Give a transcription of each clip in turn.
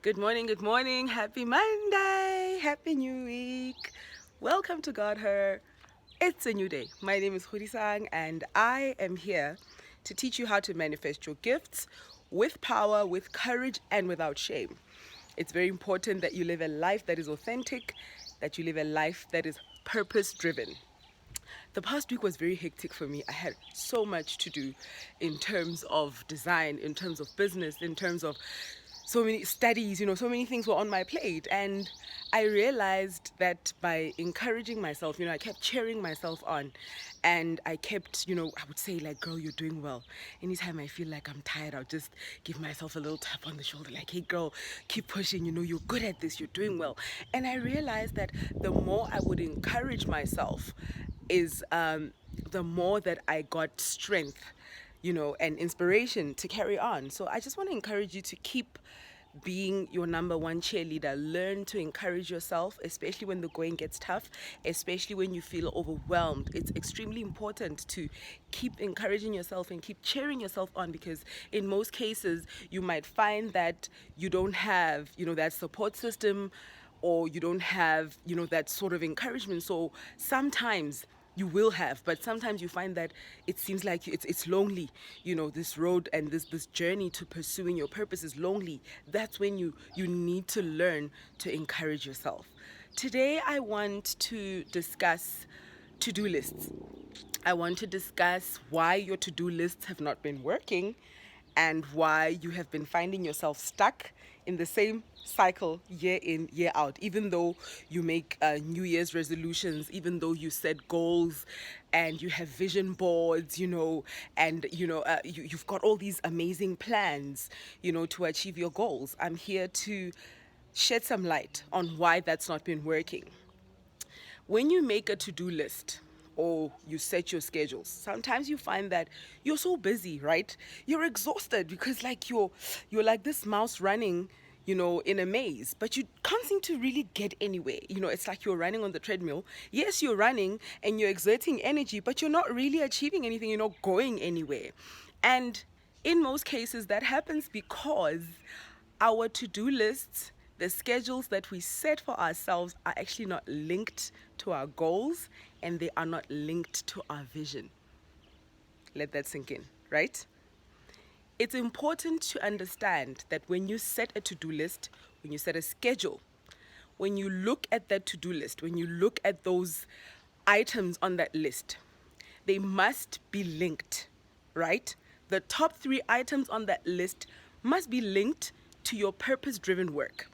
Good morning. Happy Monday. Happy New Week. Welcome to Godher. It's a new day. My name is Hurisang and I am here to teach you how to manifest your gifts with power, with courage, and without shame. It's very important that you live a life that is authentic, that you live a life that is purpose driven. The past week was very hectic for me. I had so much to do in terms of design, in terms of business, in terms of so many studies, so many things were on my plate. And I realized that by encouraging myself, I kept cheering myself on. And I kept, I would say, like, girl, you're doing well. Anytime I feel like I'm tired, I'll just give myself a little tap on the shoulder, like, hey, girl, keep pushing. You're good at this, you're doing well. And I realized that the more I would encourage myself, is the more that I got strength, and inspiration to carry on. So I just want to encourage you to keep being your number one cheerleader. Learn to encourage yourself, especially when the going gets tough, especially when you feel overwhelmed. It's extremely important to keep encouraging yourself and keep cheering yourself on, because in most cases you might find that you don't have, that support system, or you don't have, that sort of encouragement. So sometimes you will have, but sometimes you find that it seems like it's lonely. This road and this journey to pursuing your purpose is lonely. That's when you need to learn to encourage yourself. Today I want to discuss to-do lists. I want to discuss why your to-do lists have not been working and why you have been finding yourself stuck in the same cycle year in, year out. Even though you make New Year's resolutions, even though you set goals and you have vision boards, and you've got all these amazing plans, to achieve your goals. I'm here to shed some light on why that's not been working. When you make a to-do list or you set your schedules, sometimes you find that you're so busy, right? You're exhausted because you're like this mouse running, in a maze, but you can't seem to really get anywhere. It's like you're running on the treadmill. Yes, you're running and you're exerting energy, but you're not really achieving anything. You're not going anywhere. And in most cases, that happens because our to-do lists, the schedules that we set for ourselves, are actually not linked to our goals, and they are not linked to our vision. Let that sink in, right? It's important to understand that when you set a to-do list, when you set a schedule, when you look at that to-do list, when you look at those items on that list, they must be linked, right? The top 3 items on that list must be linked to your purpose-driven work.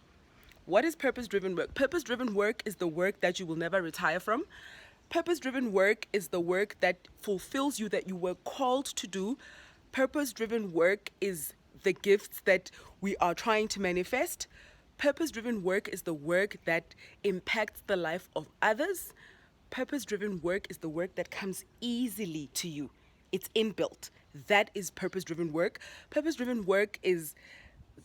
What is purpose-driven work? Purpose-driven work is the work that you will never retire from. Purpose-driven work is the work that fulfills you, that you were called to do. Purpose-driven work is the gifts that we are trying to manifest. Purpose-driven work is the work that impacts the life of others. Purpose-driven work is the work that comes easily to you. It's inbuilt. That is purpose-driven work. Purpose-driven work is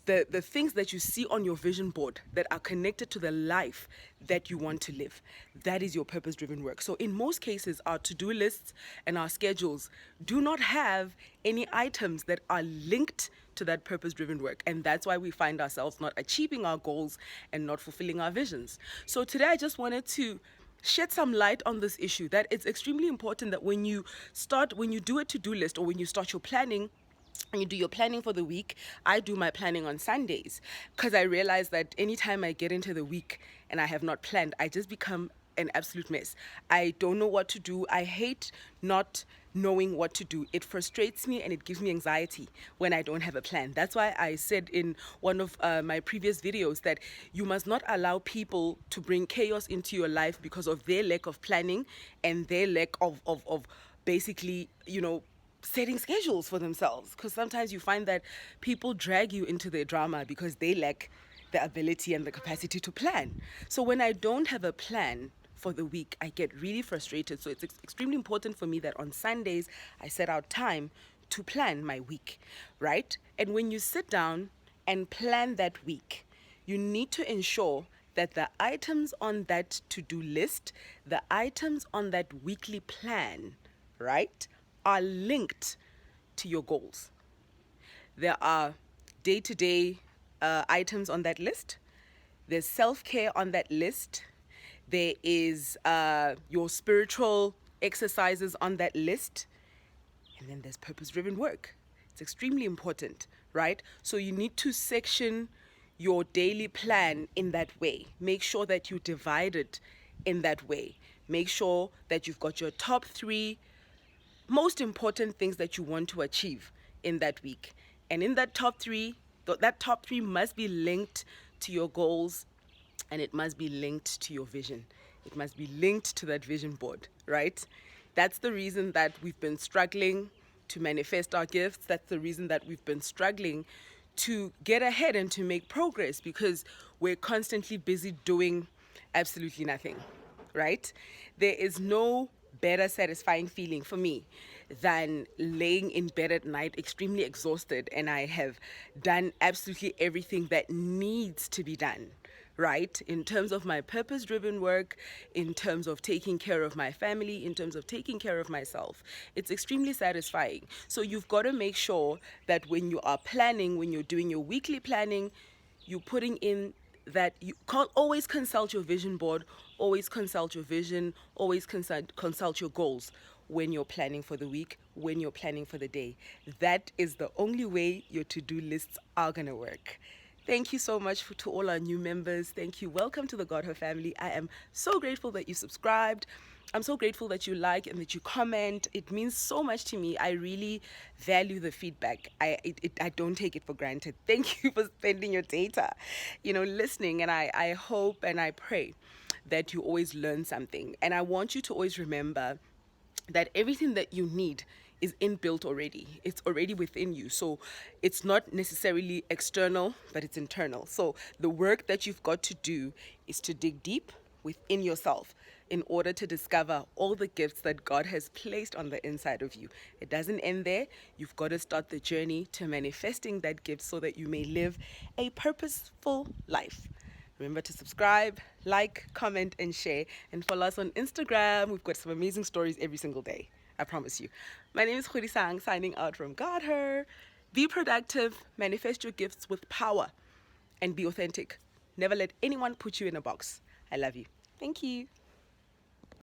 the things that you see on your vision board that are connected to the life that you want to live. That is your purpose-driven work. So in most cases, our to-do lists and our schedules do not have any items that are linked to that purpose-driven work. And that's why we find ourselves not achieving our goals and not fulfilling our visions. So today I just wanted to shed some light on this issue, that it's extremely important that when you do a to-do list, or when you start your planning, and you do your planning for the week. I do my planning on Sundays because I realize that anytime I get into the week and I have not planned, I just become an absolute mess. I don't know what to do. I hate not knowing what to do. It frustrates me and it gives me anxiety when I don't have a plan. That's why I said in one of my previous videos that you must not allow people to bring chaos into your life because of their lack of planning and their lack of basically, setting schedules for themselves. Because sometimes you find that people drag you into their drama because they lack the ability and the capacity to plan. So when I don't have a plan for the week, I get really frustrated. So it's extremely important for me that on Sundays I set out time to plan my week, right? And when you sit down and plan that week, you need to ensure that the items on that to-do list, the items on that weekly plan, right, are linked to your goals. There are day-to-day items on that list. There's self-care on that list. There is your spiritual exercises on that list. And then there's purpose-driven work. It's extremely important, right? So you need to section your daily plan in that way. Make sure that you divide it in that way. Make sure that you've got your top 3 most important things that you want to achieve in that week. And in that top 3, that top 3 must be linked to your goals, and it must be linked to your vision. It must be linked to that vision board, right? That's the reason that we've been struggling to manifest our gifts. That's the reason that we've been struggling to get ahead and to make progress, because we're constantly busy doing absolutely nothing, right? There is no better satisfying feeling for me than laying in bed at night extremely exhausted, and I have done absolutely everything that needs to be done, right? In terms of my purpose-driven work, in terms of taking care of my family, in terms of taking care of myself. It's extremely satisfying. So you've got to make sure that when you are planning, when you're doing your weekly planning, you're putting in that you can't always consult your vision board, always consult your vision, always consult your goals when you're planning for the week, when you're planning for the day. That is the only way your to-do lists are going to work. Thank you so much to all our new members. Thank you. Welcome to the Godher family. I am so grateful that you subscribed. I'm so grateful that you like and that you comment. It means so much to me. I really value the feedback. I don't take it for granted. Thank you for spending your data, listening. And I hope and I pray that you always learn something. And I want you to always remember that everything that you need is inbuilt already. It's already within you. So it's not necessarily external, but it's internal. So the work that you've got to do is to dig deep within yourself in order to discover all the gifts that God has placed on the inside of you. It doesn't end there. You've got to start the journey to manifesting that gift so that you may live a purposeful life. Remember to subscribe, like, comment, and share. And follow us on Instagram. We've got some amazing stories every single day. I promise you. My name is Godher-Its, signing out from Godher. Be productive, manifest your gifts with power, and be authentic. Never let anyone put you in a box. I love you. Thank you.